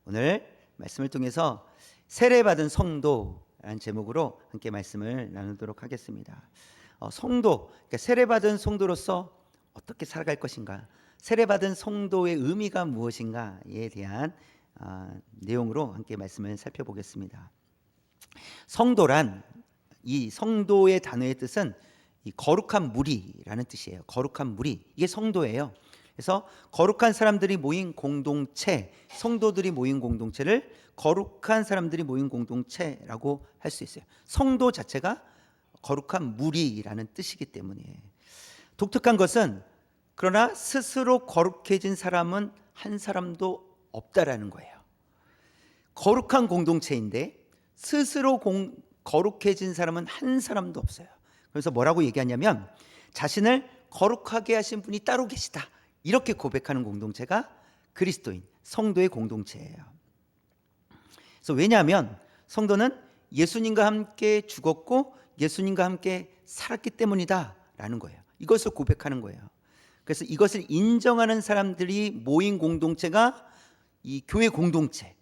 오늘 말씀을 통해서 세례받은 성도라는 제목으로 함께 말씀을 나누도록 하겠습니다. 성도, 그러니까 세례받은 성도로서 어떻게 살아갈 것인가, 세례받은 성도의 의미가 무엇인가에 대한 내용으로 함께 말씀을 살펴보겠습니다. 성도란, 이 성도의 단어의 뜻은 이 거룩한 무리라는 뜻이에요. 거룩한 무리, 이게 성도예요. 그래서 거룩한 사람들이 모인 공동체, 성도들이 모인 공동체를 거룩한 사람들이 모인 공동체라고 할 수 있어요. 성도 자체가 거룩한 무리라는 뜻이기 때문에. 독특한 것은 그러나 스스로 거룩해진 사람은 한 사람도 없다라는 거예요. 거룩한 공동체인데 스스로 거룩해진 사람은 한 사람도 없어요. 그래서 뭐라고 얘기하냐면 자신을 거룩하게 하신 분이 따로 계시다, 이렇게 고백하는 공동체가 그리스도인 성도의 공동체예요. 그래서 왜냐하면 성도는 예수님과 함께 죽었고 예수님과 함께 살았기 때문이다 라는 거예요. 이것을 고백하는 거예요. 그래서 이것을 인정하는 사람들이 모인 공동체가 이 교회 공동체,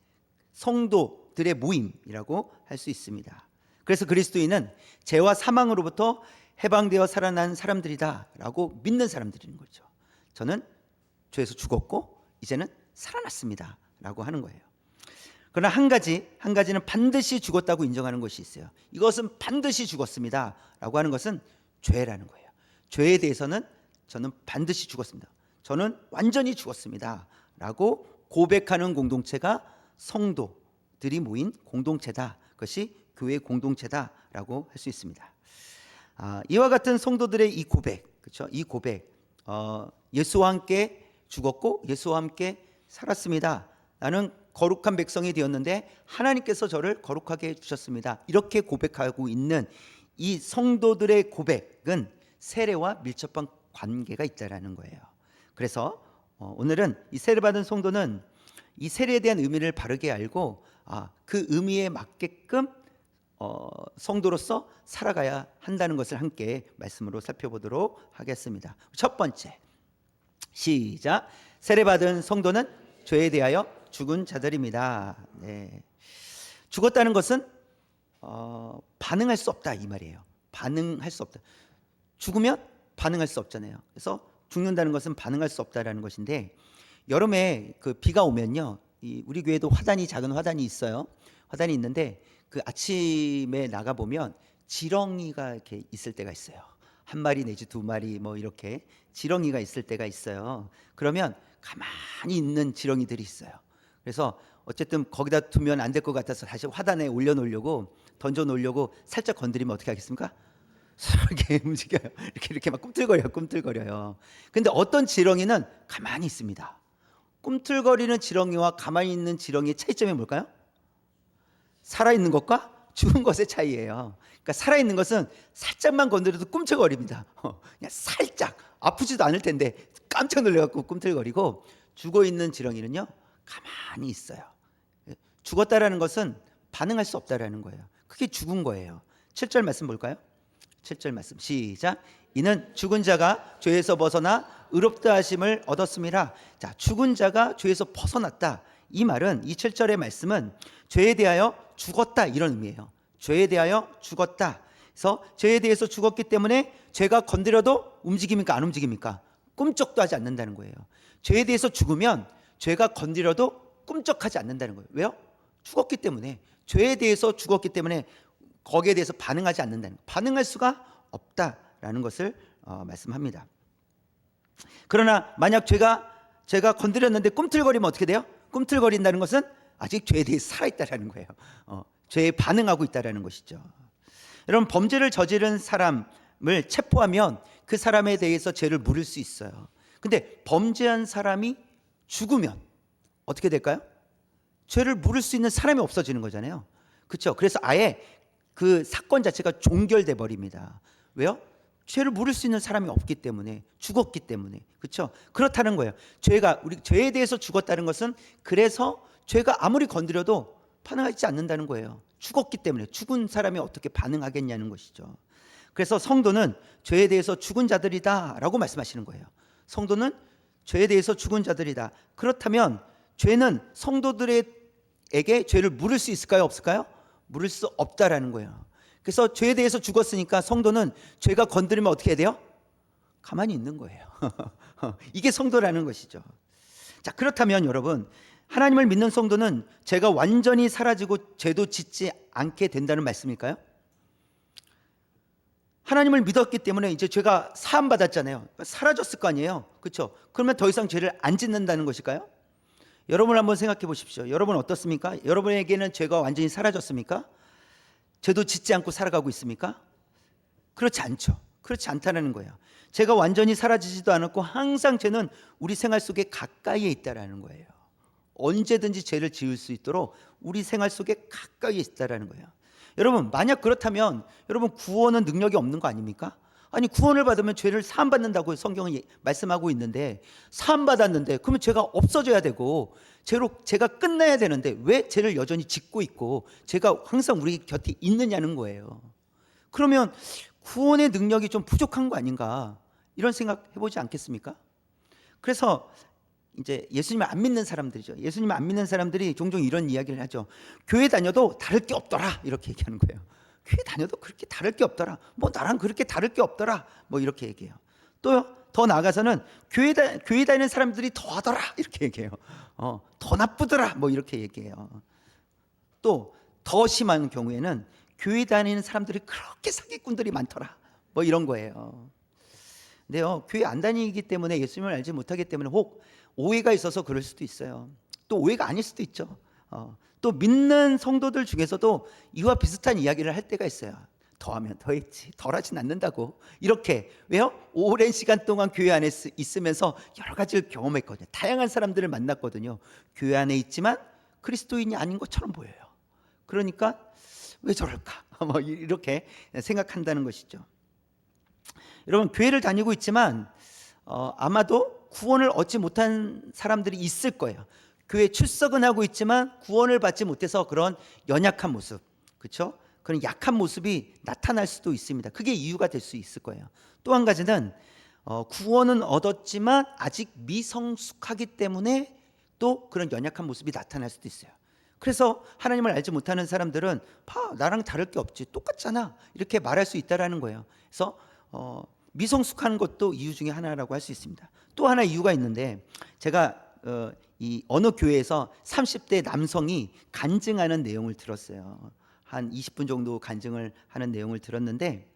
성도들의 모임이라고 할 수 있습니다. 그래서 그리스도인은 죄와 사망으로부터 해방되어 살아난 사람들이다 라고 믿는 사람들인 거죠. 저는 죄에서 죽었고 이제는 살아났습니다 라고 하는 거예요. 그러나 한 가지는 반드시 죽었다고 인정하는 것이 있어요. 이것은 반드시 죽었습니다 라고 하는 것은 죄라는 거예요. 죄에 대해서는 저는 반드시 죽었습니다, 저는 완전히 죽었습니다 라고 고백하는 공동체가 성도들이 모인 공동체다, 그것이 교회 공동체다 라고 할 수 있습니다. 이와 같은 성도들의 이 고백, 그렇죠? 이 고백, 예수와 함께 죽었고 예수와 함께 살았습니다, 나는 거룩한 백성이 되었는데 하나님께서 저를 거룩하게 해주셨습니다, 이렇게 고백하고 있는 이 성도들의 고백은 세례와 밀접한 관계가 있다라는 거예요. 그래서 오늘은 이 세례받은 성도는 이 세례에 대한 의미를 바르게 알고 그 의미에 맞게끔 성도로서 살아가야 한다는 것을 함께 말씀으로 살펴보도록 하겠습니다. 첫 번째, 시작. 세례받은 성도는 죄에 대하여 죽은 자들입니다. 네. 죽었다는 것은 반응할 수 없다 이 말이에요. 반응할 수 없다. 죽으면 반응할 수 없잖아요. 그래서 죽는다는 것은 반응할 수 없다라는 것인데, 여름에 그 비가 오면요, 우리 교회도 작은 화단이 있어요. 화단이 있는데 그 아침에 나가 보면 지렁이가 이렇게 있을 때가 있어요. 한 마리 내지 두 마리 뭐 이렇게 지렁이가 있을 때가 있어요. 그러면 가만히 있는 지렁이들이 있어요. 그래서 어쨌든 거기다 두면 안 될 것 같아서 다시 화단에 올려놓으려고, 던져놓으려고 살짝 건드리면 어떻게 하겠습니까? 이렇게 움직여요. 이렇게 막 꿈틀거려요. 근데 어떤 지렁이는 가만히 있습니다. 꿈틀거리는 지렁이와 가만히 있는 지렁이의 차이점이 뭘까요? 살아있는 것과 죽은 것의 차이예요. 그러니까 살아있는 것은 살짝만 건드려도 꿈틀거립니다. 그냥 살짝, 아프지도 않을 텐데 깜짝 놀라갖고 꿈틀거리고, 죽어있는 지렁이는요 가만히 있어요. 죽었다라는 것은 반응할 수 없다라는 거예요. 그게 죽은 거예요. 7절 말씀 볼까요? 7절 말씀 시작. 이는 죽은 자가 죄에서 벗어나 의롭다 하심을 얻었습니다. 자, 죽은 자가 죄에서 벗어났다, 이 말은, 이 7절의 말씀은 죄에 대하여 죽었다 이런 의미예요. 죄에 대하여 죽었다. 그래서 죄에 대해서 죽었기 때문에 죄가 건드려도 움직입니까? 안 움직입니까? 꿈쩍도 하지 않는다는 거예요. 죄에 대해서 죽으면 죄가 건드려도 꿈쩍하지 않는다는 거예요. 왜요? 죽었기 때문에. 죄에 대해서 죽었기 때문에 거기에 대해서 반응하지 않는다는 거예요. 반응할 수가 없다라는 것을 말씀합니다. 그러나 만약 죄가 건드렸는데 꿈틀거리면 어떻게 돼요? 꿈틀거린다는 것은 아직 죄에 대해서 살아있다라는 거예요. 죄에 반응하고 있다라는 것이죠. 여러분, 범죄를 저지른 사람을 체포하면 그 사람에 대해서 죄를 물을 수 있어요. 근데 범죄한 사람이 죽으면 어떻게 될까요? 죄를 물을 수 있는 사람이 없어지는 거잖아요. 그렇죠? 그래서 아예 그 사건 자체가 종결돼 버립니다. 왜요? 죄를 물을 수 있는 사람이 없기 때문에, 죽었기 때문에. 그렇죠? 그렇다는 거예요. 우리 죄에 대해서 죽었다는 것은, 그래서 죄가 아무리 건드려도 반응하지 않는다는 거예요. 죽었기 때문에. 죽은 사람이 어떻게 반응하겠냐는 것이죠. 그래서 성도는 죄에 대해서 죽은 자들이다라고 말씀하시는 거예요. 성도는 죄에 대해서 죽은 자들이다. 그렇다면 죄는 성도들에게 죄를 물을 수 있을까요? 없을까요? 물을 수 없다라는 거예요. 그래서 죄에 대해서 죽었으니까 성도는 죄가 건드리면 어떻게 해야 돼요? 가만히 있는 거예요. 이게 성도라는 것이죠. 자, 그렇다면 여러분, 하나님을 믿는 성도는 죄가 완전히 사라지고 죄도 짓지 않게 된다는 말씀일까요? 하나님을 믿었기 때문에 이제 죄가 사함 받았잖아요. 사라졌을 거 아니에요. 그렇죠? 그러면 더 이상 죄를 안 짓는다는 것일까요? 여러분 한번 생각해 보십시오. 여러분 어떻습니까? 여러분에게는 죄가 완전히 사라졌습니까? 죄도 짓지 않고 살아가고 있습니까? 그렇지 않죠. 그렇지 않다는 거예요. 죄가 완전히 사라지지도 않았고 항상 죄는 우리 생활 속에 가까이에 있다라는 거예요. 언제든지 죄를 지을 수 있도록 우리 생활 속에 가까이에 있다라는 거예요. 여러분, 만약 그렇다면 여러분 구원은 능력이 없는 거 아닙니까? 아니, 구원을 받으면 죄를 사함받는다고 성경은 말씀하고 있는데, 사함받았는데 그러면 죄가 없어져야 되고 죄가 끝나야 되는데 왜 죄를 여전히 짓고 있고 죄가 항상 우리 곁에 있느냐는 거예요. 그러면 구원의 능력이 좀 부족한 거 아닌가, 이런 생각 해보지 않겠습니까? 그래서 이제 예수님을 안 믿는 사람들이죠. 예수님을 안 믿는 사람들이 종종 이런 이야기를 하죠. 교회 다녀도 다를 게 없더라, 이렇게 얘기하는 거예요. 교회 다녀도 그렇게 다를 게 없더라, 뭐 나랑 그렇게 다를 게 없더라, 뭐 이렇게 얘기해요. 또 더 나아가서는 교회 다니는 사람들이 더 하더라, 이렇게 얘기해요. 더 나쁘더라, 뭐 이렇게 얘기해요. 또 더 심한 경우에는 교회 다니는 사람들이 그렇게 사기꾼들이 많더라, 뭐 이런 거예요. 근데요, 교회 안 다니기 때문에 예수님을 알지 못하기 때문에 혹 오해가 있어서 그럴 수도 있어요. 또 오해가 아닐 수도 있죠. 또 믿는 성도들 중에서도 이와 비슷한 이야기를 할 때가 있어요. 더하면 더했지, 덜하진 않는다고. 이렇게. 왜요? 오랜 시간 동안 교회 안에 있으면서 여러 가지를 경험했거든요. 다양한 사람들을 만났거든요. 교회 안에 있지만 그리스도인이 아닌 것처럼 보여요. 그러니까 왜 저럴까? 뭐 이렇게 생각한다는 것이죠. 여러분, 교회를 다니고 있지만 아마도 구원을 얻지 못한 사람들이 있을 거예요. 교회 출석은 하고 있지만 구원을 받지 못해서 그런 연약한 모습, 그렇죠? 그런 약한 모습이 나타날 수도 있습니다. 그게 이유가 될 수 있을 거예요. 또 한 가지는 구원은 얻었지만 아직 미성숙하기 때문에 또 그런 연약한 모습이 나타날 수도 있어요. 그래서 하나님을 알지 못하는 사람들은 나랑 다를 게 없지, 똑같잖아, 이렇게 말할 수 있다라는 거예요. 그래서 미성숙한 것도 이유 중에 하나라고 할 수 있습니다. 또 하나 이유가 있는데, 제가 이 어느 교회에서 30대 남성이 간증하는 내용을 들었어요. 한 20분 정도 간증을 하는 내용을 들었는데,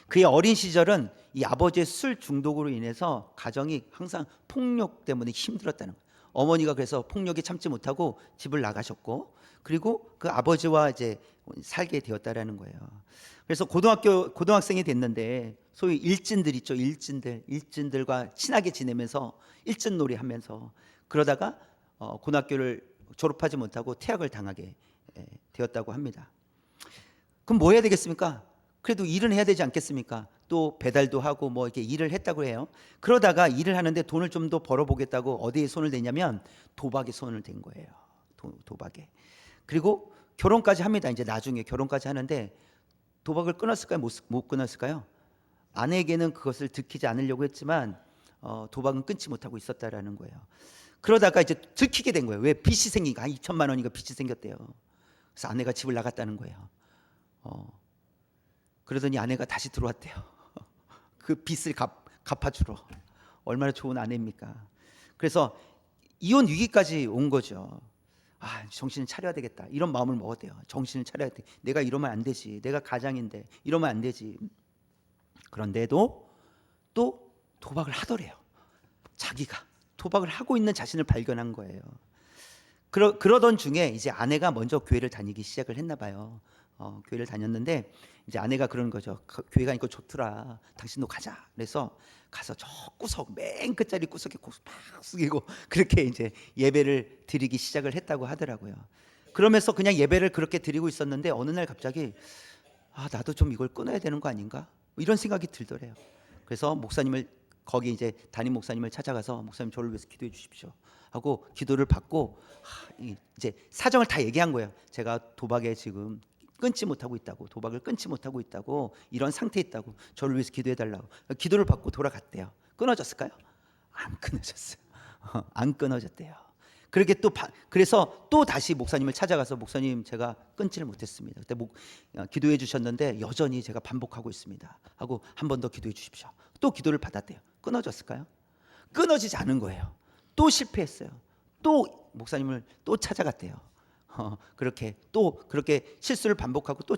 그의 어린 시절은 이 아버지의 술 중독으로 인해서 가정이 항상 폭력 때문에 힘들었다는 거예요. 어머니가 그래서 폭력에 참지 못하고 집을 나가셨고, 그리고 그 아버지와 이제 살게 되었다라는 거예요. 그래서 고등학생이 됐는데 소위 일진들 있죠. 일진들과 친하게 지내면서 일진놀이 하면서 그러다가 고등학교를 졸업하지 못하고 퇴학을 당하게 되었다고 합니다. 그럼 뭐 해야 되겠습니까? 그래도 일은 해야 되지 않겠습니까? 또 배달도 하고 뭐 이렇게 일을 했다고 해요. 그러다가 일을 하는데 돈을 좀 더 벌어보겠다고 어디에 손을 대냐면 도박에 손을 댄 거예요. 도박에. 그리고 결혼까지 합니다. 이제 나중에 결혼까지 하는데 도박을 끊었을까요? 못 끊었을까요? 아내에게는 그것을 들키지 않으려고 했지만 도박은 끊지 못하고 있었다라는 거예요. 그러다가 이제 들키게 된 거예요. 왜? 빚이 생기니까. 한 2천만 원인가 빚이 생겼대요. 그래서 아내가 집을 나갔다는 거예요. 그러더니 아내가 다시 들어왔대요. 그 빚을 갚아주러. 얼마나 좋은 아내입니까? 그래서 이혼 위기까지 온 거죠. 정신을 차려야 되겠다, 이런 마음을 먹었대요. 정신을 차려야 돼. 내가 이러면 안 되지. 내가 가장인데 이러면 안 되지. 그런데도 또 도박을 하더래요. 자기가 도박을 하고 있는 자신을 발견한 거예요. 그러던 중에 이제 아내가 먼저 교회를 다니기 시작을 했나 봐요. 교회를 다녔는데 이제 아내가 그러는 거죠. 교회 가니까 좋더라, 당신도 가자. 그래서 가서 저 구석, 맨 끝자리 구석에 팍 숙이고 그렇게 이제 예배를 드리기 시작을 했다고 하더라고요. 그러면서 그냥 예배를 그렇게 드리고 있었는데 어느 날 갑자기 나도 좀 이걸 끊어야 되는 거 아닌가, 이런 생각이 들더래요. 그래서 목사님을, 거기 이제 담임 목사님을 찾아가서 목사님 저를 위해서 기도해 주십시오 하고 기도를 받고 이제 사정을 다 얘기한 거예요. 제가 도박에 지금 끊지 못하고 있다고, 도박을 끊지 못하고 있다고, 이런 상태에 있다고, 저를 위해서 기도해 달라고 기도를 받고 돌아갔대요. 끊어졌을까요? 안 끊어졌어요. 안 끊어졌대요. 그래서 또 다시 목사님을 찾아가서 목사님 제가 끊지를 못했습니다. 그때 기도해 주셨는데 여전히 제가 반복하고 있습니다 하고 한 번 더 기도해 주십시오. 또 기도를 받았대요. 끊어졌을까요? 끊어지지 않은 거예요. 또 실패했어요. 또 목사님을 또 찾아갔대요. 그렇게 실수를 반복하고 또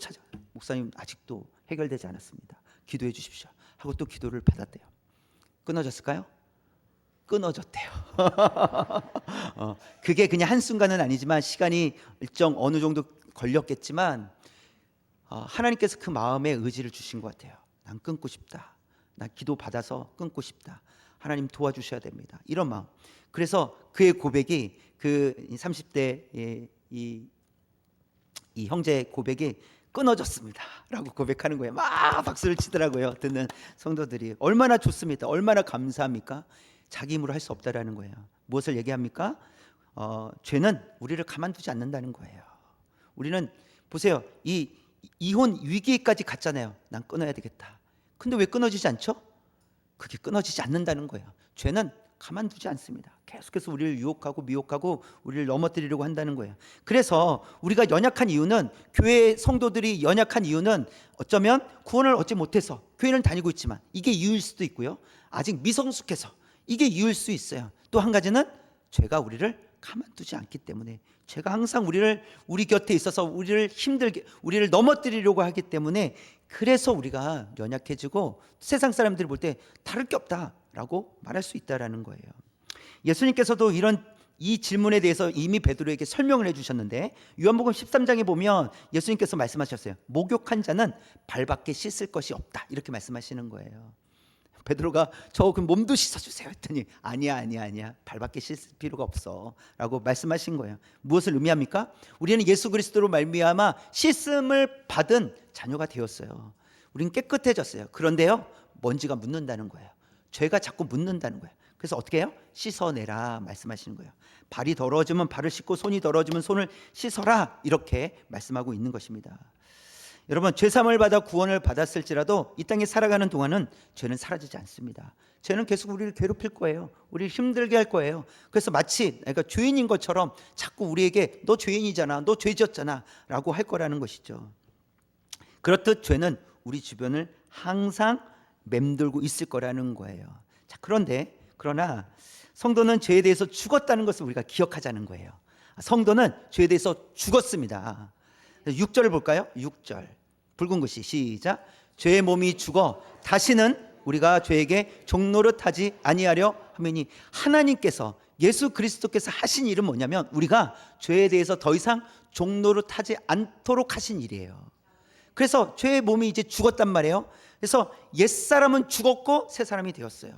목사님 아직도 해결되지 않았습니다. 기도해 주십시오 하고 또 기도를 받았대요. 끊어졌을까요? 끊어졌대요. 그게 그냥 한순간은 아니지만 시간이 일정 어느 정도 걸렸겠지만 하나님께서 그 마음에 의지를 주신 것 같아요. 난 끊고 싶다. 난 기도 받아서 끊고 싶다. 하나님 도와주셔야 됩니다. 이런 마음. 그래서 그의 고백이 그 30대 이 형제의 고백이 끊어졌습니다 라고 고백하는 거예요. 막 박수를 치더라고요. 듣는 성도들이. 얼마나 좋습니까? 얼마나 감사합니까? 자기 힘으로 할 수 없다라는 거예요. 무엇을 얘기합니까? 죄는 우리를 가만두지 않는다는 거예요. 우리는 보세요. 이 이혼 위기까지 갔잖아요. 난 끊어야 되겠다. 근데 왜 끊어지지 않죠? 그게 끊어지지 않는다는 거예요. 죄는 가만두지 않습니다. 계속해서 우리를 유혹하고 미혹하고 우리를 넘어뜨리려고 한다는 거예요. 그래서 우리가 연약한 이유는, 교회 성도들이 연약한 이유는 어쩌면 구원을 얻지 못해서 교회는 다니고 있지만 이게 이유일 수도 있고요. 아직 미성숙해서 이게 이유일 수 있어요. 또 한 가지는 죄가 우리를 가만두지 않기 때문에, 죄가 항상 우리 곁에 있어서 우리를 넘어뜨리려고 하기 때문에, 그래서 우리가 연약해지고 세상 사람들이 볼 때 다를 게 없다라고 말할 수 있다라는 거예요. 예수님께서도 이 질문에 대해서 이미 베드로에게 설명을 해주셨는데, 요한복음 13장에 보면 예수님께서 말씀하셨어요. 목욕한 자는 발밖에 씻을 것이 없다, 이렇게 말씀하시는 거예요. 베드로가 저 그 몸도 씻어주세요 했더니 아니야 발밖에 씻을 필요가 없어 라고 말씀하신 거예요. 무엇을 의미합니까? 우리는 예수 그리스도로 말미암아 씻음을 받은 자녀가 되었어요. 우리는 깨끗해졌어요. 그런데요, 먼지가 묻는다는 거예요. 죄가 자꾸 묻는다는 거예요. 그래서 어떻게 해요? 씻어내라 말씀하시는 거예요. 발이 더러워지면 발을 씻고 손이 더러워지면 손을 씻어라, 이렇게 말씀하고 있는 것입니다. 여러분, 죄사함을 받아 구원을 받았을지라도 이 땅에 살아가는 동안은 죄는 사라지지 않습니다. 죄는 계속 우리를 괴롭힐 거예요. 우리를 힘들게 할 거예요. 그래서 마치 내가 죄인인 것처럼 자꾸 우리에게 너 죄인이잖아, 너 죄졌잖아 라고 할 거라는 것이죠. 그렇듯 죄는 우리 주변을 항상 맴돌고 있을 거라는 거예요. 자, 그러나 성도는 죄에 대해서 죽었다는 것을 우리가 기억하자는 거예요. 성도는 죄에 대해서 죽었습니다. 6절을 볼까요? 6절 붉은 글씨 시작. 죄의 몸이 죽어 다시는 우리가 죄에게 종노릇하지 아니하려 하매니, 하나님께서 예수 그리스도께서 하신 일은 뭐냐면 우리가 죄에 대해서 더 이상 종노릇하지 않도록 하신 일이에요. 그래서 죄의 몸이 이제 죽었단 말이에요. 그래서 옛사람은 죽었고 새 사람이 되었어요.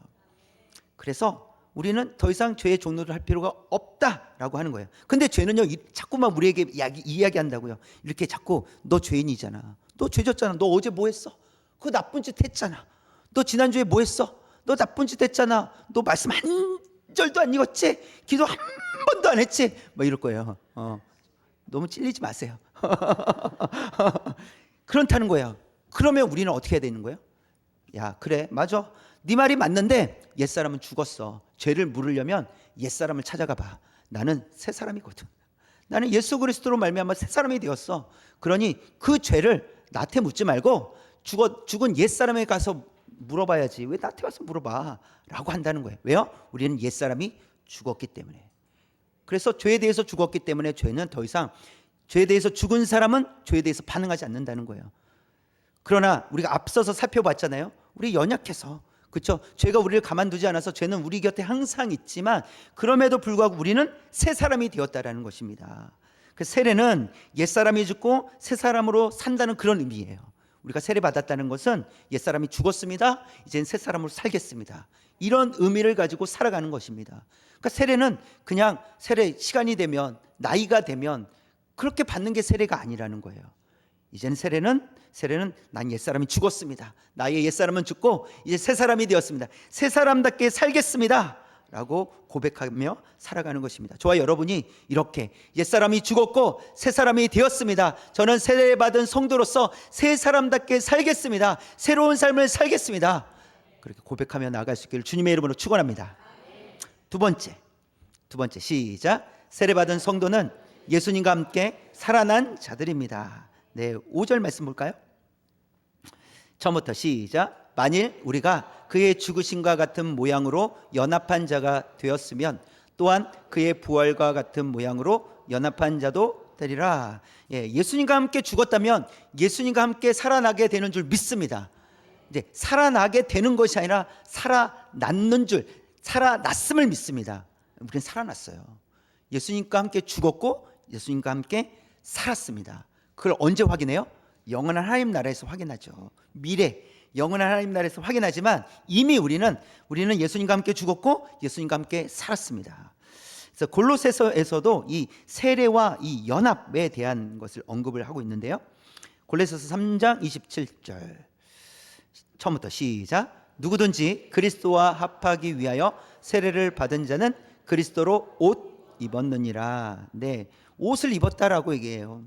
그래서 우리는 더 이상 죄의 종노를 할 필요가 없다라고 하는 거예요. 근데 죄는요, 자꾸만 우리에게 이야기한다고요. 이렇게 자꾸 너 죄인이잖아, 너 죄졌잖아, 너 어제 뭐 했어, 그 나쁜 짓 했잖아, 너 지난주에 뭐 했어, 너 나쁜 짓 했잖아, 너 말씀 한 절도 안 읽었지, 기도 한 번도 안 했지, 뭐 이럴 거예요. 너무 찔리지 마세요. 그렇다는 거예요. 그러면 우리는 어떻게 해야 되는 거예요? 야, 그래, 맞아, 네 말이 맞는데 옛사람은 죽었어. 죄를 물으려면 옛사람을 찾아가 봐. 나는 새 사람이거든. 나는 예수 그리스도로 말미암아 새 사람이 되었어. 그러니 그 죄를 나한테 묻지 말고 죽은 옛사람에 가서 물어봐야지. 왜 나한테 와서 물어봐? 라고 한다는 거예요. 왜요? 우리는 옛사람이 죽었기 때문에. 그래서 죄에 대해서 죽었기 때문에 죄는 더 이상, 죄에 대해서 죽은 사람은 죄에 대해서 반응하지 않는다는 거예요. 그러나 우리가 앞서서 살펴봤잖아요. 우리 연약해서, 그렇죠? 죄가 우리를 가만두지 않아서 죄는 우리 곁에 항상 있지만, 그럼에도 불구하고 우리는 새 사람이 되었다라는 것입니다. 그 세례는 옛사람이 죽고 새 사람으로 산다는 그런 의미예요. 우리가 세례 받았다는 것은 옛사람이 죽었습니다, 이제는 새 사람으로 살겠습니다, 이런 의미를 가지고 살아가는 것입니다. 그러니까 세례는 그냥 시간이 되면, 나이가 되면 그렇게 받는 게 세례가 아니라는 거예요. 이제는 세례는 난 옛사람이 죽었습니다, 나의 옛사람은 죽고 이제 새 사람이 되었습니다, 새 사람답게 살겠습니다 라고 고백하며 살아가는 것입니다. 저와 여러분이 이렇게 옛사람이 죽었고 새 사람이 되었습니다. 저는 세례받은 성도로서 새 사람답게 살겠습니다. 새로운 삶을 살겠습니다. 그렇게 고백하며 나아갈 수 있기를 주님의 이름으로 축원합니다. 두 번째 시작. 세례받은 성도는 예수님과 함께 살아난 자들입니다. 네, 5절 말씀 볼까요? 처음부터 시작. 만일 우리가 그의 죽으심과 같은 모양으로 연합한 자가 되었으면 또한 그의 부활과 같은 모양으로 연합한 자도 되리라. 예수님과 함께 죽었다면 예수님과 함께 살아나게 되는 줄 믿습니다. 이제 살아나게 되는 것이 아니라 살아났는 줄, 살아났음을 믿습니다. 우리는 살아났어요. 예수님과 함께 죽었고 예수님과 함께 살았습니다. 그걸 언제 확인해요? 영원한 하나님 나라에서 확인하죠. 미래 영원한 하나님 나라에서 확인하지만 이미 우리는 예수님과 함께 죽었고 예수님과 함께 살았습니다. 그래서 골로새서에서도 이 세례와 이 연합에 대한 것을 언급을 하고 있는데요. 골로새서 3장 27절 처음부터 시작. 누구든지 그리스도와 합하기 위하여 세례를 받은 자는 그리스도로 옷 입었느니라. 네, 옷을 입었다라고 얘기해요.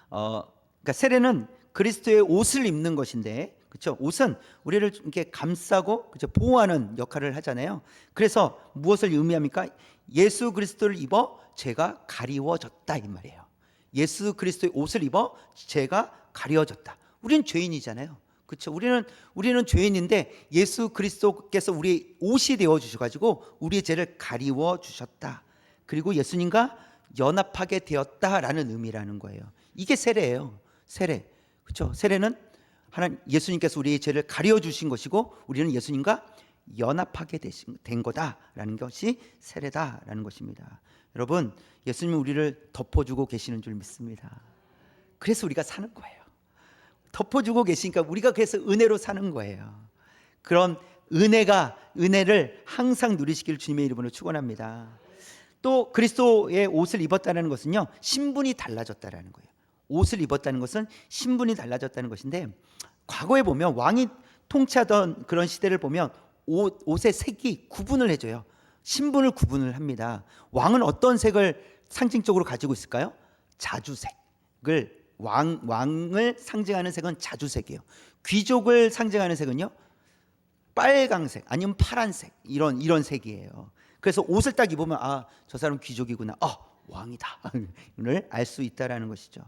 그러니까 세례는 그리스도의 옷을 입는 것인데, 그렇죠? 옷은 우리를 이렇게 감싸고, 그렇죠? 보호하는 역할을 하잖아요. 그래서 무엇을 의미합니까? 예수 그리스도를 입어 죄가 가리워졌다 이 말이에요. 예수 그리스도의 옷을 입어 죄가 가리워졌다. 우리는 죄인이잖아요. 그렇죠? 우리는 죄인인데 예수 그리스도께서 우리 옷이 되어 주셔가지고 우리의 죄를 가리워 주셨다. 그리고 예수님과 연합하게 되었다라는 의미라는 거예요. 이게 세례예요. 세례. 그렇죠? 세례는 하나님 예수님께서 우리의 죄를 가려 주신 것이고 우리는 예수님과 연합하게 된 거다라는 것이 세례다라는 것입니다. 여러분, 예수님은 우리를 덮어주고 계시는 줄 믿습니다. 그래서 우리가 사는 거예요. 덮어주고 계시니까 우리가 그래서 은혜로 사는 거예요. 그런 은혜를 항상 누리시길 주님의 이름으로 축원합니다. 또 그리스도의 옷을 입었다는 것은요, 신분이 달라졌다라는 거예요. 옷을 입었다는 것은 신분이 달라졌다는 것인데, 과거에 보면 왕이 통치하던 그런 시대를 보면 옷의 색이 구분을 해줘요. 신분을 구분을 합니다. 왕은 어떤 색을 상징적으로 가지고 있을까요? 자주색을 왕을 상징하는 색은 자주색이에요. 귀족을 상징하는 색은요, 빨강색 아니면 파란색 이런 색이에요. 그래서 옷을 딱 입으면 아, 저 사람 귀족이구나, 왕이다 를 알 수 있다라는 것이죠.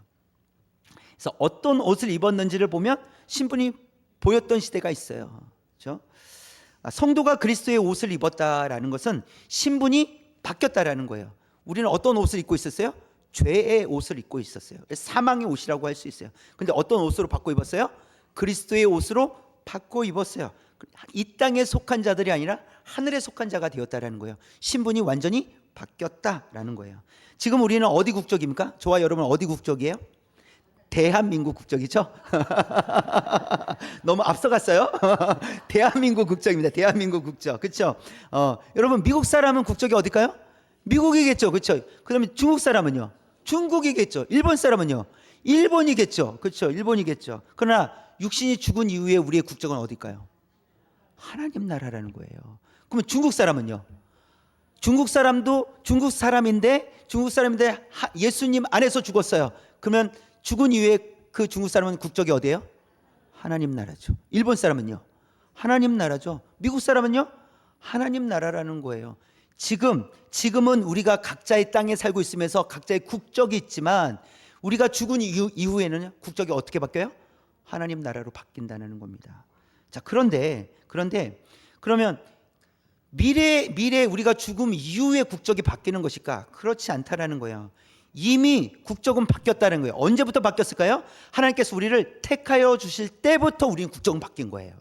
그래서 어떤 옷을 입었는지를 보면 신분이 보였던 시대가 있어요. 그렇죠? 성도가 그리스도의 옷을 입었다라는 것은 신분이 바뀌었다라는 거예요. 우리는 어떤 옷을 입고 있었어요? 죄의 옷을 입고 있었어요. 사망의 옷이라고 할 수 있어요. 근데 어떤 옷으로 바꿔 입었어요? 그리스도의 옷으로 바꿔 입었어요. 이 땅에 속한 자들이 아니라 하늘에 속한 자가 되었다라는 거예요. 신분이 완전히 바뀌었다라는 거예요. 지금 우리는 어디 국적입니까? 저와 여러분은 어디 국적이에요? 대한민국 국적이죠? 너무 앞서갔어요? 대한민국 국적입니다. 대한민국 국적. 그렇죠? 여러분, 미국 사람은 국적이 어딜까요? 미국이겠죠. 그렇죠? 그다음에 중국 사람은요? 중국이겠죠. 일본 사람은요? 일본이겠죠. 그렇죠? 일본이겠죠. 그러나 육신이 죽은 이후에 우리의 국적은 어딜까요? 하나님 나라라는 거예요. 그러면 중국 사람은요? 중국 사람도 중국 사람인데 예수님 안에서 죽었어요. 그러면 죽은 이후에 그 중국 사람은 국적이 어디예요? 하나님 나라죠. 일본 사람은요? 하나님 나라죠. 미국 사람은요? 하나님 나라라는 거예요. 지금은 우리가 각자의 땅에 살고 있으면서 각자의 국적이 있지만 우리가 죽은 이후에는 국적이 어떻게 바뀌어요? 하나님 나라로 바뀐다는 겁니다. 자, 그런데 그러면 미래 우리가 죽음 이후에 국적이 바뀌는 것일까? 그렇지 않다라는 거예요. 이미 국적은 바뀌었다는 거예요. 언제부터 바뀌었을까요? 하나님께서 우리를 택하여 주실 때부터 우리는 국적은 바뀐 거예요.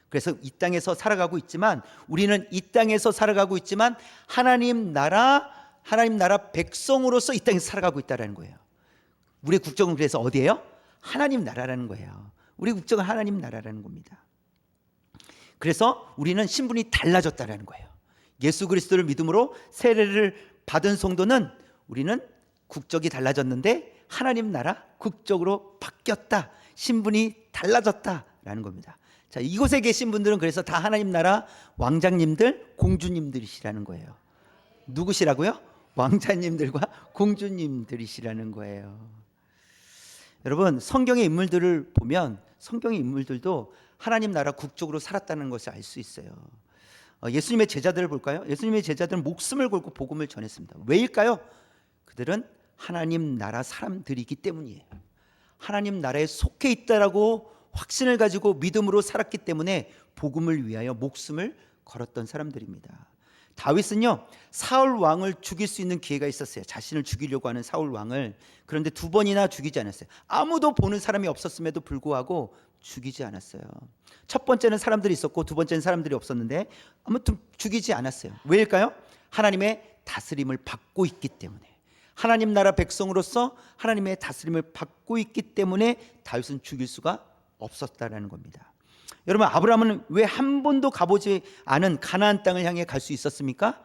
그래서 이 땅에서 살아가고 있지만 우리는 이 땅에서 살아가고 있지만 하나님 나라 백성으로서 이 땅에서 살아가고 있다는 거예요. 우리의 국적은 그래서 어디예요? 하나님 나라라는 거예요. 우리의 국적은 하나님 나라라는 겁니다. 그래서 우리는 신분이 달라졌다는 거예요. 예수 그리스도를 믿음으로 세례를 받은 성도는 우리는 국적이 달라졌는데 하나님 나라 국적으로 바뀌었다. 신분이 달라졌다라는 겁니다. 자, 이곳에 계신 분들은 그래서 다 하나님 나라 왕장님들, 공주님들이시라는 거예요. 누구시라고요? 왕자님들과 공주님들이시라는 거예요. 여러분, 성경의 인물들을 보면 성경의 인물들도 하나님 나라 국적으로 살았다는 것을 알 수 있어요. 예수님의 제자들을 볼까요? 예수님의 제자들은 목숨을 걸고 복음을 전했습니다. 왜일까요? 그들은 하나님 나라 사람들이기 때문이에요. 하나님 나라에 속해 있다라고 확신을 가지고 믿음으로 살았기 때문에 복음을 위하여 목숨을 걸었던 사람들입니다. 다윗은요, 사울 왕을 죽일 수 있는 기회가 있었어요. 자신을 죽이려고 하는 사울 왕을. 그런데 2번이나 죽이지 않았어요. 아무도 보는 사람이 없었음에도 불구하고 죽이지 않았어요. 첫 번째는 사람들이 있었고 두 번째는 사람들이 없었는데 아무튼 죽이지 않았어요. 왜일까요? 하나님의 다스림을 받고 있기 때문에. 하나님 나라 백성으로서 하나님의 다스림을 받고 있기 때문에 다윗은 죽일 수가 없었다라는 겁니다. 여러분, 아브라함은 왜 한 번도 가보지 않은 가나안 땅을 향해 갈 수 있었습니까?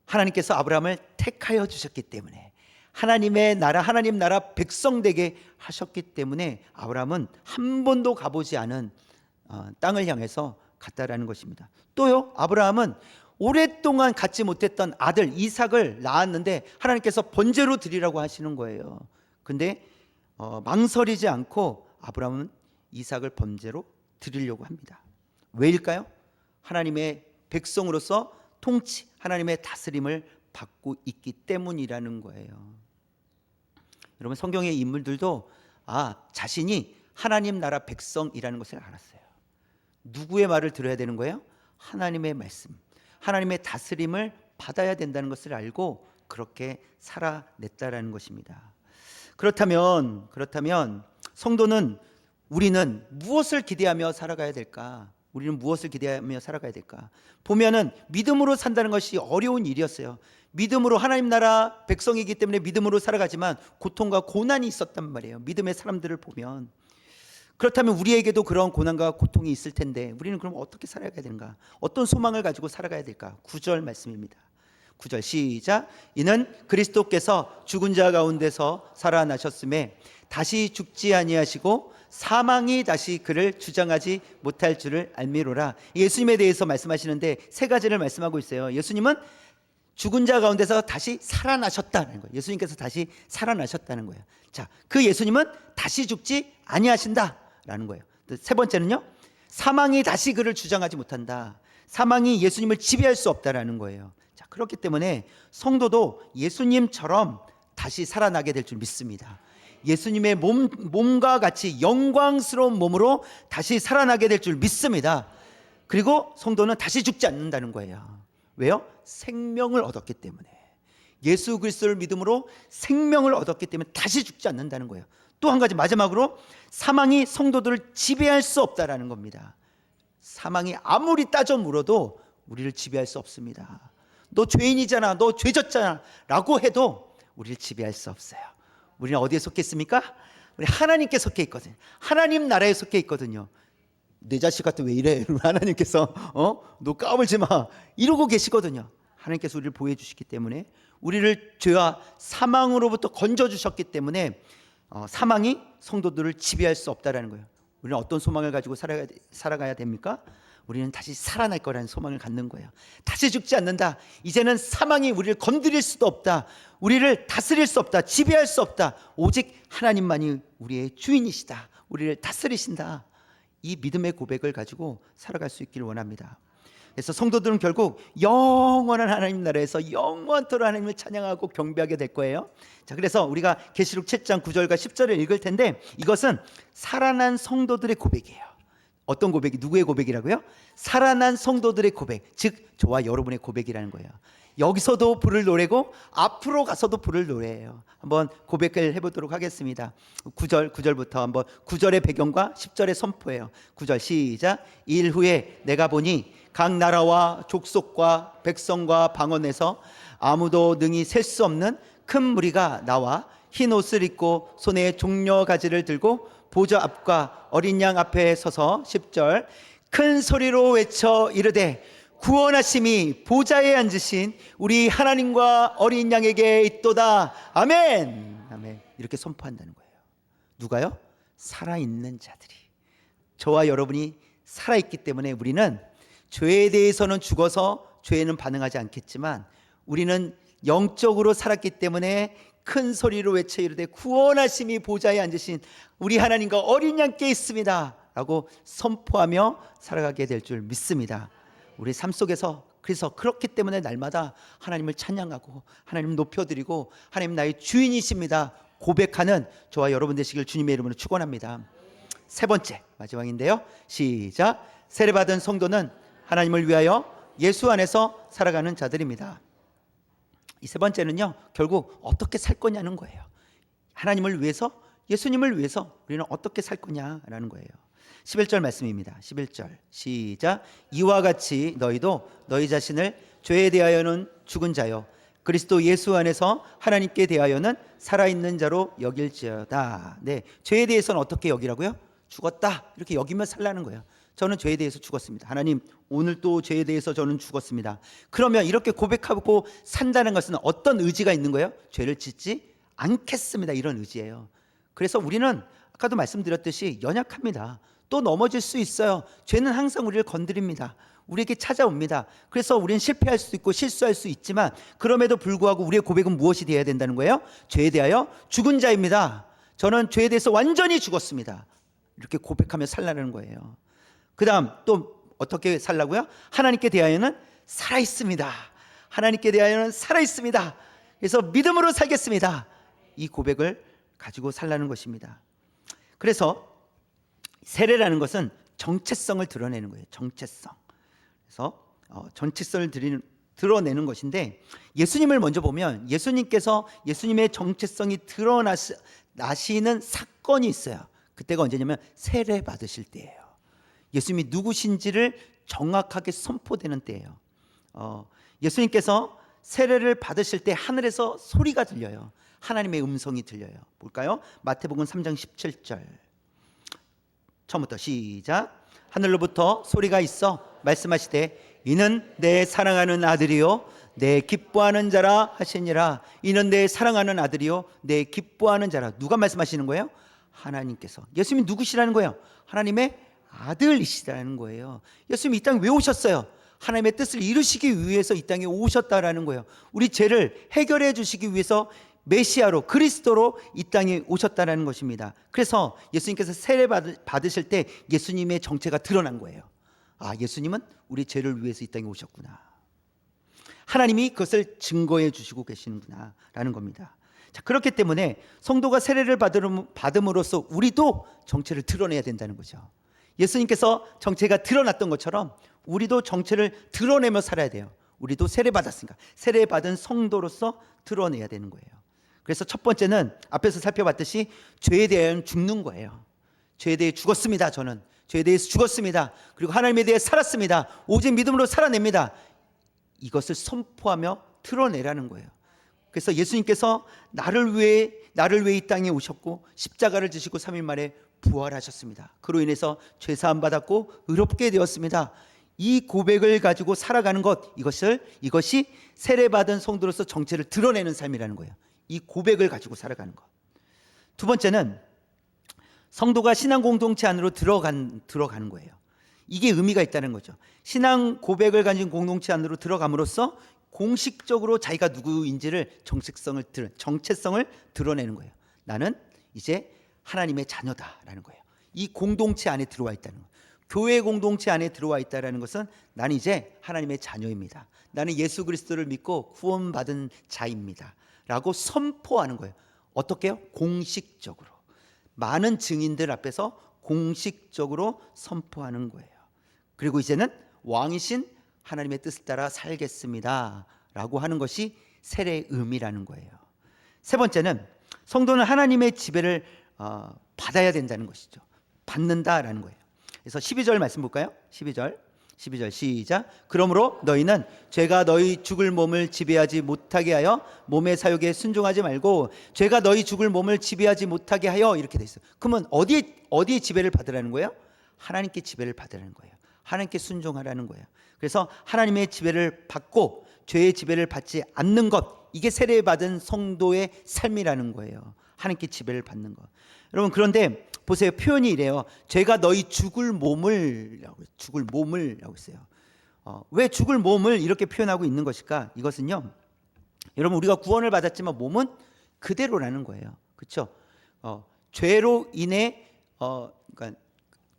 하나님께서 아브라함을 택하여 주셨기 때문에, 하나님의 나라, 하나님 나라 백성 되게 하셨기 때문에 아브라함은 한 번도 가보지 않은 땅을 향해서 갔다라는 것입니다. 또요, 아브라함은 오랫동안 갖지 못했던 아들 이삭을 낳았는데 하나님께서 번제로 드리라고 하시는 거예요. 근데 망설이지 않고 아브라함은 이삭을 번제로 드리려고 합니다. 왜일까요? 하나님의 백성으로서 통치, 하나님의 다스림을 받고 있기 때문이라는 거예요. 여러분, 성경의 인물들도 자신이 하나님 나라 백성이라는 것을 알았어요. 누구의 말을 들어야 되는 거예요? 하나님의 말씀, 하나님의 다스림을 받아야 된다는 것을 알고 그렇게 살아냈다라는 것입니다. 그렇다면 성도는, 우리는 무엇을 기대하며 살아가야 될까? 우리는 무엇을 기대하며 살아가야 될까? 보면은 믿음으로 산다는 것이 어려운 일이었어요. 믿음으로, 하나님 나라 백성이기 때문에 믿음으로 살아가지만 고통과 고난이 있었단 말이에요. 믿음의 사람들을 보면. 그렇다면 우리에게도 그런 고난과 고통이 있을 텐데 우리는 그럼 어떻게 살아가야 되는가? 어떤 소망을 가지고 살아가야 될까? 9절 말씀입니다. 9절 시작. 이는 그리스도께서 죽은 자 가운데서 살아나셨음에 다시 죽지 아니하시고 사망이 다시 그를 주장하지 못할 줄을 알미로라. 예수님에 대해서 말씀하시는데 세 가지를 말씀하고 있어요. 예수님은 죽은 자 가운데서 다시 살아나셨다는 거예요. 예수님께서 다시 살아나셨다는 거예요. 자, 그 예수님은 다시 죽지 아니하신다라는 거예요. 세 번째는요, 사망이 다시 그를 주장하지 못한다. 사망이 예수님을 지배할 수 없다라는 거예요. 자, 그렇기 때문에 성도도 예수님처럼 다시 살아나게 될 줄 믿습니다. 예수님의 몸과 같이 영광스러운 몸으로 다시 살아나게 될 줄 믿습니다. 그리고 성도는 다시 죽지 않는다는 거예요. 왜요? 생명을 얻었기 때문에. 예수 그리스도를 믿음으로 생명을 얻었기 때문에 다시 죽지 않는다는 거예요. 또 한 가지, 마지막으로 사망이 성도들을 지배할 수 없다라는 겁니다. 사망이 아무리 따져 물어도 우리를 지배할 수 없습니다. 너 죄인이잖아, 너 죄졌잖아 라고 해도 우리를 지배할 수 없어요. 우리는 어디에 속해 있습니까? 우리 하나님께 속해 있거든요. 하나님 나라에 속해 있거든요. 내 자식 같은 왜 이래? 하나님께서 너 까불지 마 이러고 계시거든요. 하나님께서 우리를 보호해 주시기 때문에, 우리를 죄와 사망으로부터 건져 주셨기 때문에 사망이 성도들을 지배할 수 없다라는 거예요. 우리는 어떤 소망을 가지고 살아가야 됩니까? 우리는 다시 살아날 거라는 소망을 갖는 거예요. 다시 죽지 않는다. 이제는 사망이 우리를 건드릴 수도 없다. 우리를 다스릴 수 없다. 지배할 수 없다. 오직 하나님만이 우리의 주인이시다. 우리를 다스리신다. 이 믿음의 고백을 가지고 살아갈 수 있기를 원합니다. 그래서 성도들은 결국 영원한 하나님 나라에서 영원토록 하나님을 찬양하고 경배하게 될 거예요. 자, 그래서 우리가 계시록 7장 9절과 10절을 읽을 텐데 이것은 살아난 성도들의 고백이에요. 어떤 고백이, 누구의 고백이라고요? 살아난 성도들의 고백, 즉 저와 여러분의 고백이라는 거예요. 여기서도 부를 노래고 앞으로 가서도 부를 노래예요. 한번 고백을 해보도록 하겠습니다. 9절부터 한번 9절의 배경과 10절의 선포예요. 9절 시작. 일 후에 내가 보니 각 나라와 족속과 백성과 방언에서 아무도 능히 셀 수 없는 큰 무리가 나와 흰 옷을 입고 손에 종려 가지를 들고 보좌 앞과 어린 양 앞에 서서 10절 큰 소리로 외쳐 이르되 구원하심이 보좌에 앉으신 우리 하나님과 어린 양에게 있도다. 아멘. 아멘. 이렇게 선포한다는 거예요. 누가요? 살아있는 자들이. 저와 여러분이 살아있기 때문에 우리는 죄에 대해서는 죽어서 죄에는 반응하지 않겠지만 우리는 영적으로 살았기 때문에 큰 소리로 외쳐 이르되 구원하심이 보좌에 앉으신 우리 하나님과 어린 양께 있습니다 라고 선포하며 살아가게 될 줄 믿습니다. 우리 삶 속에서 그래서 그렇기 때문에 날마다 하나님을 찬양하고 하나님 높여드리고 하나님 나의 주인이십니다 고백하는 저와 여러분 되시길 주님의 이름으로 축원합니다. 세 번째 마지막인데요, 시작. 세례받은 성도는 하나님을 위하여 예수 안에서 살아가는 자들입니다. 이 세 번째는요, 결국 어떻게 살 거냐는 거예요. 하나님을 위해서, 예수님을 위해서 우리는 어떻게 살 거냐라는 거예요. 11절 말씀입니다. 11절 시작. 이와 같이 너희도 너희 자신을 죄에 대하여는 죽은 자요 그리스도 예수 안에서 하나님께 대하여는 살아있는 자로 여길지어다. 네, 죄에 대해서는 어떻게 여기라고요? 죽었다 이렇게 여기며 살라는 거예요. 저는 죄에 대해서 죽었습니다. 하나님, 오늘 또 죄에 대해서 저는 죽었습니다. 그러면 이렇게 고백하고 산다는 것은 어떤 의지가 있는 거예요? 죄를 짓지 않겠습니다, 이런 의지예요. 그래서 우리는 아까도 말씀드렸듯이 연약합니다. 또 넘어질 수 있어요. 죄는 항상 우리를 건드립니다. 우리에게 찾아옵니다. 그래서 우리는 실패할 수도 있고 실수할 수 있지만 그럼에도 불구하고 우리의 고백은 무엇이 되어야 된다는 거예요? 죄에 대하여 죽은 자입니다. 저는 죄에 대해서 완전히 죽었습니다. 이렇게 고백하며 살라는 거예요. 그 다음 또 어떻게 살라고요? 하나님께 대하여는 살아있습니다. 하나님께 대하여는 살아있습니다. 그래서 믿음으로 살겠습니다. 이 고백을 가지고 살라는 것입니다. 그래서 세례라는 것은 정체성을 드러내는 거예요. 정체성. 그래서 정체성을 드러내는 것인데, 예수님을 먼저 보면 예수님께서 예수님의 정체성이 드러나시는 사건이 있어요. 그때가 언제냐면 세례 받으실 때예요. 예수님이 누구신지를 정확하게 선포되는 때예요. 예수님께서 세례를 받으실 때 하늘에서 소리가 들려요. 하나님의 음성이 들려요. 볼까요? 마태복음 3장 17절 처음부터 시작. 하늘로부터 소리가 있어 말씀하시되 이는 내 사랑하는 아들이요 내 기뻐하는 자라 하시니라. 이는 내 사랑하는 아들이요 내 기뻐하는 자라. 누가 말씀하시는 거예요? 하나님께서. 예수님이 누구시라는 거예요? 하나님의 아들이시라는 거예요. 예수님이 이 땅에 왜 오셨어요? 하나님의 뜻을 이루시기 위해서 이 땅에 오셨다라는 거예요. 우리 죄를 해결해 주시기 위해서 메시아로, 그리스도로 이 땅에 오셨다라는 것입니다. 그래서 예수님께서 세례 받으실 때 예수님의 정체가 드러난 거예요. 아, 예수님은 우리 죄를 위해서 이 땅에 오셨구나. 하나님이 그것을 증거해 주시고 계시는구나 라는 겁니다. 자, 그렇기 때문에 성도가 세례를 받음으로써 우리도 정체를 드러내야 된다는 거죠. 예수님께서 정체가 드러났던 것처럼 우리도 정체를 드러내며 살아야 돼요. 우리도 세례받았으니까 세례받은 성도로서 드러내야 되는 거예요. 그래서 첫 번째는 앞에서 살펴봤듯이 죄에 대해 죽는 거예요. 죄에 대해 죽었습니다. 저는 죄에 대해서 죽었습니다. 그리고 하나님에 대해 살았습니다. 오직 믿음으로 살아냅니다. 이것을 선포하며 드러내라는 거예요. 그래서 예수님께서 나를 위해 이 땅에 오셨고 십자가를 지시고 3일 만에 부활하셨습니다. 그로 인해서 죄사함 받았고 의롭게 되었습니다. 이 고백을 가지고 살아가는 것, 이것이 세례받은 성도로서 정체를 드러내는 삶이라는 거예요. 이 고백을 가지고 살아가는 것. 두 번째는 성도가 신앙 공동체 안으로 들어가는 거예요. 이게 의미가 있다는 거죠. 신앙 고백을 가진 공동체 안으로 들어감으로써 공식적으로 자기가 누구인지를 정체성을 드러내는 거예요. 나는 이제 하나님의 자녀다라는 거예요. 이 공동체 안에 들어와 있다는 거예요. 교회 공동체 안에 들어와 있다는 것은 나는 이제 하나님의 자녀입니다. 나는 예수 그리스도를 믿고 구원받은 자입니다 라고 선포하는 거예요. 어떻게요? 공식적으로. 많은 증인들 앞에서 공식적으로 선포하는 거예요. 그리고 이제는 왕이신 하나님의 뜻을 따라 살겠습니다 라고 하는 것이 세례의 의미라는 거예요. 세 번째는 성도는 하나님의 지배를 받아야 된다는 것이죠. 받는다라는 거예요. 그래서 12절 말씀 볼까요? 12절 시작. 그러므로 너희는 죄가 너희 죽을 몸을 지배하지 못하게 하여 몸의 사욕에 순종하지 말고 죄가 너희 죽을 몸을 지배하지 못하게 하여, 이렇게 돼 있어요. 그러면 어디에 지배를 받으라는 거예요? 하나님께 지배를 받으라는 거예요. 하나님께 순종하라는 거예요. 그래서 하나님의 지배를 받고 죄의 지배를 받지 않는 것, 이게 세례받은 성도의 삶이라는 거예요. 하나님께 지배를 받는 거. 여러분, 그런데 보세요. 표현이 이래요. 죄가 너희 죽을 몸을 라고 했어요. 왜 죽을 몸을 이렇게 표현하고 있는 것일까? 이것은요, 여러분, 우리가 구원을 받았지만 몸은 그대로라는 거예요. 그렇죠? 죄로 인해 그러니까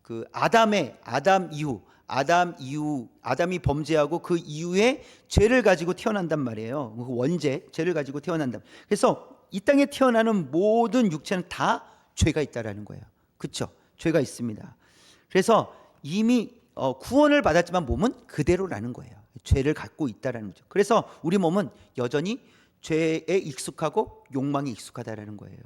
그 아담이 범죄하고 그 이후에 죄를 가지고 태어난단 말이에요. 그 원죄, 죄를 가지고 태어난다. 그래서 이 땅에 태어나는 모든 육체는 다 죄가 있다라는 거예요. 그렇죠? 죄가 있습니다. 그래서 이미 구원을 받았지만 몸은 그대로라는 거예요. 죄를 갖고 있다라는 거죠. 그래서 우리 몸은 여전히 죄에 익숙하고 욕망에 익숙하다라는 거예요.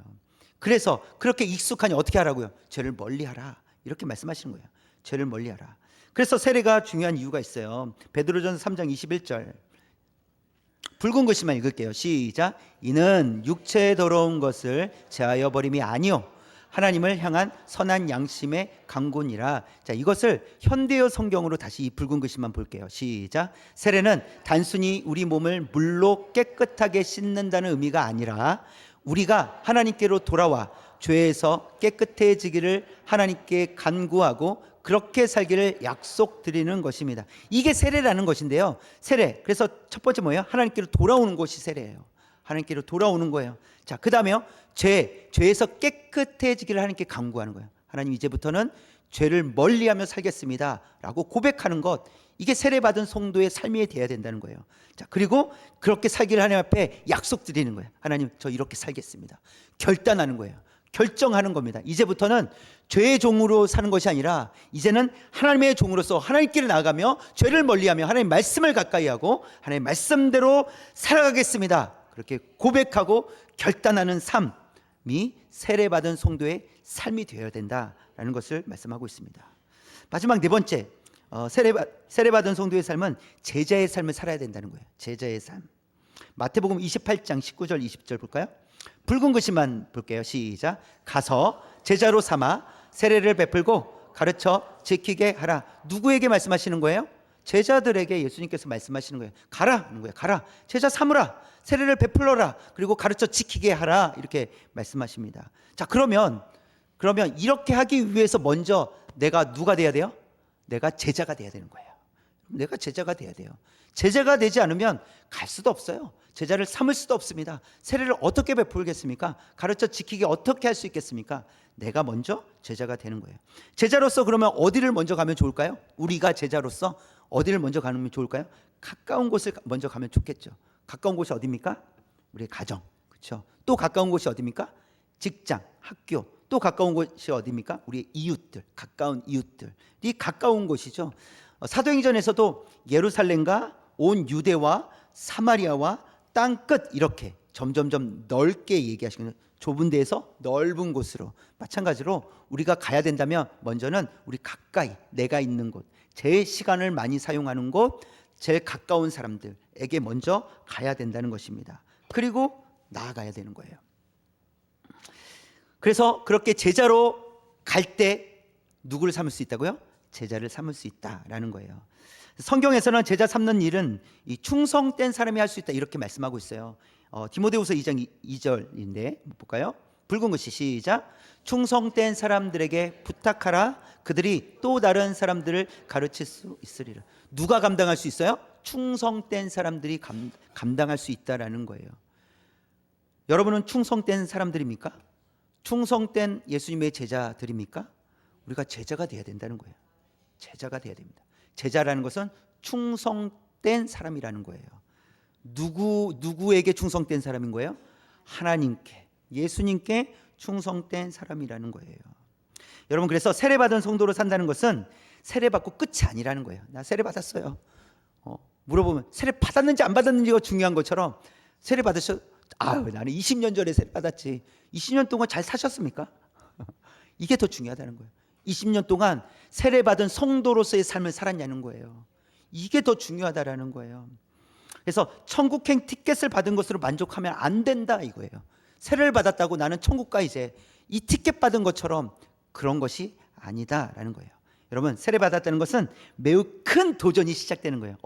그래서 그렇게 익숙하니 어떻게 하라고요? 죄를 멀리하라, 이렇게 말씀하시는 거예요. 죄를 멀리하라. 그래서 세례가 중요한 이유가 있어요. 베드로전서 3장 21절 붉은 글씨만 읽을게요. 시작. 이는 육체의 더러운 것을 제하여 버림이 아니요 하나님을 향한 선한 양심의 강군이라. 자, 이것을 현대어 성경으로 다시 이 붉은 글씨만 볼게요. 시작. 세례는 단순히 우리 몸을 물로 깨끗하게 씻는다는 의미가 아니라 우리가 하나님께로 돌아와 죄에서 깨끗해지기를 하나님께 간구하고 그렇게 살기를 약속드리는 것입니다. 이게 세례라는 것인데요. 세례, 그래서 첫 번째 뭐예요? 하나님께로 돌아오는 것이 세례예요. 하나님께로 돌아오는 거예요. 자, 그 다음에요, 죄에서 깨끗해지기를 하나님께 간구하는 거예요. 하나님, 이제부터는 죄를 멀리하며 살겠습니다 라고 고백하는 것, 이게 세례받은 성도의 삶이 되어야 된다는 거예요. 자, 그리고 그렇게 살기를 하나님 앞에 약속드리는 거예요. 하나님, 저 이렇게 살겠습니다. 결단하는 거예요. 결정하는 겁니다. 이제부터는 죄의 종으로 사는 것이 아니라 이제는 하나님의 종으로서 하나님께로 나아가며 죄를 멀리하며 하나님의 말씀을 가까이 하고 하나님의 말씀대로 살아가겠습니다. 그렇게 고백하고 결단하는 삶이 세례받은 성도의 삶이 되어야 된다라는 것을 말씀하고 있습니다. 마지막 네 번째, 세례받은 성도의 삶은 제자의 삶을 살아야 된다는 거예요. 제자의 삶. 마태복음 28장 19절 20절 볼까요? 붉은 글씨만 볼게요. 시작. 가서 제자로 삼아 세례를 베풀고 가르쳐 지키게 하라. 누구에게 말씀하시는 거예요? 제자들에게 예수님께서 말씀하시는 거예요. 가라 하는 거예요. 가라. 제자 삼으라. 세례를 베풀어라. 그리고 가르쳐 지키게 하라. 이렇게 말씀하십니다. 자, 그러면 이렇게 하기 위해서 먼저 내가 누가 돼야 돼요? 내가 제자가 돼야 되는 거예요. 내가 제자가 돼야 돼요. 제자가 되지 않으면 갈 수도 없어요. 제자를 삼을 수도 없습니다. 세례를 어떻게 베풀겠습니까? 가르쳐 지키게 어떻게 할 수 있겠습니까? 내가 먼저 제자가 되는 거예요. 제자로서 그러면 어디를 먼저 가면 좋을까요? 우리가 제자로서 어디를 먼저 가면 좋을까요? 가까운 곳을 먼저 가면 좋겠죠. 가까운 곳이 어디입니까? 우리의 가정, 그렇죠? 또 가까운 곳이 어디입니까? 직장, 학교. 또 가까운 곳이 어디입니까? 우리의 이웃들, 가까운 이웃들이 가까운 곳이죠. 사도행전에서도 예루살렘과 온 유대와 사마리아와 땅끝, 이렇게 점점점 넓게 얘기하시는, 좁은 데에서 넓은 곳으로, 마찬가지로 우리가 가야 된다면 먼저는 우리 가까이, 내가 있는 곳, 제 시간을 많이 사용하는 곳, 제일 가까운 사람들에게 먼저 가야 된다는 것입니다. 그리고 나아가야 되는 거예요. 그래서 그렇게 제자로 갈 때 누구를 삼을 수 있다고요? 제자를 삼을 수 있다라는 거예요. 성경에서는 제자 삼는 일은 이 충성된 사람이 할 수 있다, 이렇게 말씀하고 있어요. 디모데후서 2장 2절인데 볼까요? 붉은 글씨 시작. 충성된 사람들에게 부탁하라. 그들이 또 다른 사람들을 가르칠 수 있으리라. 누가 감당할 수 있어요? 충성된 사람들이 감당할 수 있다라는 거예요. 여러분은 충성된 사람들입니까? 충성된 예수님의 제자들입니까? 우리가 제자가 돼야 된다는 거예요. 제자가 돼야 됩니다. 제자라는 것은 충성된 사람이라는 거예요. 누구에게 충성된 사람인 거예요? 하나님께, 예수님께 충성된 사람이라는 거예요. 여러분, 그래서 세례받은 성도로 산다는 것은 세례받고 끝이 아니라는 거예요. 나 세례받았어요. 물어보면 세례 받았는지 안 받았는지가 중요한 것처럼 세례 받으셔, 나는 20년 전에 세례 받았지. 20년 동안 잘 사셨습니까? 이게 더 중요하다는 거예요. 20년 동안 세례받은 성도로서의 삶을 살았냐는 거예요. 이게 더 중요하다라는 거예요. 그래서 천국행 티켓을 받은 것으로 만족하면 안 된다 이거예요. 세례를 받았다고 나는 천국 가 이제, 이 티켓 받은 것처럼 그런 것이 아니다라는 거예요. 여러분, 세례 받았다는 것은 매우 큰 도전이 시작되는 거예요.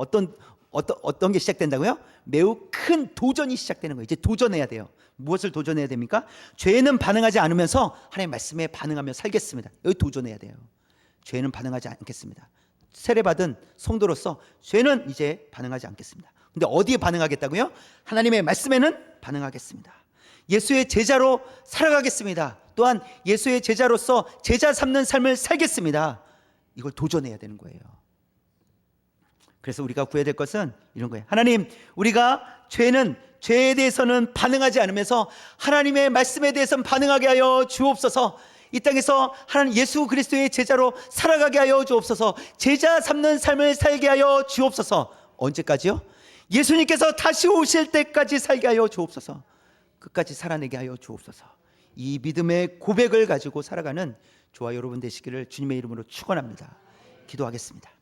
어떤 게 시작된다고요? 매우 큰 도전이 시작되는 거예요. 이제 도전해야 돼요. 무엇을 도전해야 됩니까? 죄는 반응하지 않으면서 하나님의 말씀에 반응하며 살겠습니다. 여기 도전해야 돼요. 죄는 반응하지 않겠습니다. 세례받은 성도로서 죄는 이제 반응하지 않겠습니다. 근데 어디에 반응하겠다고요? 하나님의 말씀에는 반응하겠습니다. 예수의 제자로 살아가겠습니다. 또한 예수의 제자로서 제자 삼는 삶을 살겠습니다. 이걸 도전해야 되는 거예요. 그래서 우리가 구해야 될 것은 이런 거예요. 하나님, 우리가 죄에 대해서는 반응하지 않으면서 하나님의 말씀에 대해서는 반응하게 하여 주옵소서. 이 땅에서 하나님 예수 그리스도의 제자로 살아가게 하여 주옵소서. 제자 삼는 삶을 살게 하여 주옵소서. 언제까지요? 예수님께서 다시 오실 때까지 살게 하여 주옵소서. 끝까지 살아내게 하여 주옵소서. 이 믿음의 고백을 가지고 살아가는 저와 여러분 되시기를 주님의 이름으로 축원합니다. 기도하겠습니다.